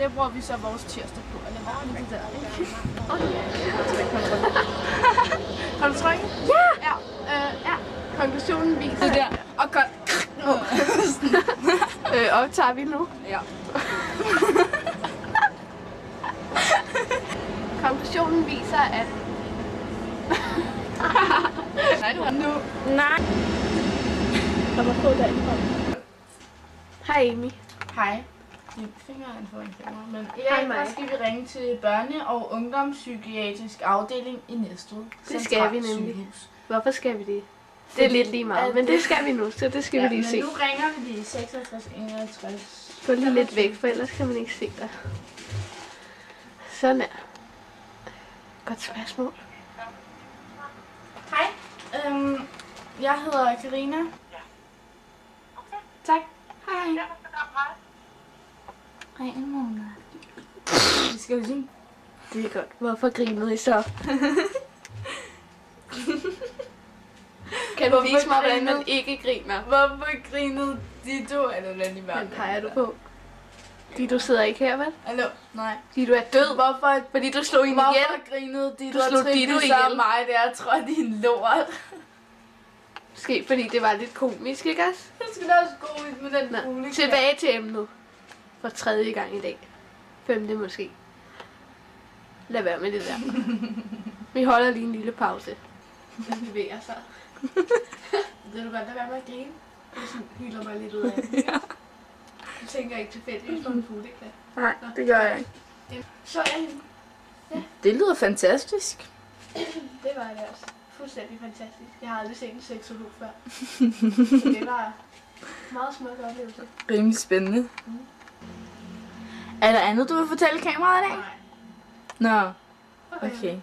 Det bruger vi så vores tirsdag på, eller hvad er det der, ikke? Har du trykket? Ja! Ja. Konklusionen viser... Det der. Og godt. Optager vi nu? Ja. Konklusionen viser, at... Nej, du har nu. Nej. Der var få derindfra. Hej Amy. Hej. Din finger er en for en finger, men i Hej, dag Maja. der skal vi ringe til børne- og ungdomspsykiatrisk afdeling i Næstved. Det skal vi nemlig. Hvorfor skal vi det? Det er lidt lige meget, men det skal vi nu, så det skal vi lige se. Men nu ringer vi lige 56 51. Gå lige lidt væk, for ellers kan man ikke se dig. Sådan er. Godt spørgsmål. Hej. Jeg hedder Karina. Tak. Hej. Hej, Mona. Vi skal jo sige. Det er godt. Hvorfor grinede I så? Kan du vise mig, hvordan man ikke griner? Hvorfor grinede de to? Eller hvad de var? Hvad peger du på? Fordi du sidder ikke her, vel? Hallo? Nej. Fordi du er død. Hvorfor? Fordi du slog hende ihjel. Hvorfor grinede de? Du slog Dido ihjel. Så mig, der jeg tror, de er en lort. Måske fordi det var lidt komisk, ikke også? Jeg skal da også gå ud med den fugle. Tilbage til emnet. For 3. gang i dag. 5. måske. Lad være med det der. Vi holder lige en lille pause. Den bevæger sig. Ved du hvad, lad være med at grine. Jeg hylder mig lidt ud af det. Ja. Jeg tænker ikke tilfældigt på en fugle, ikke? Nej, det gør jeg ikke. Så er hende. Det lyder fantastisk. Det var det også. Fuldstændig fantastisk. Jeg har aldrig set en seksolog før. Så det var meget smuk oplevelse. Rimelig spændende. Er der andet, du vil fortælle kameraet i dag? Nej. Nå, okay.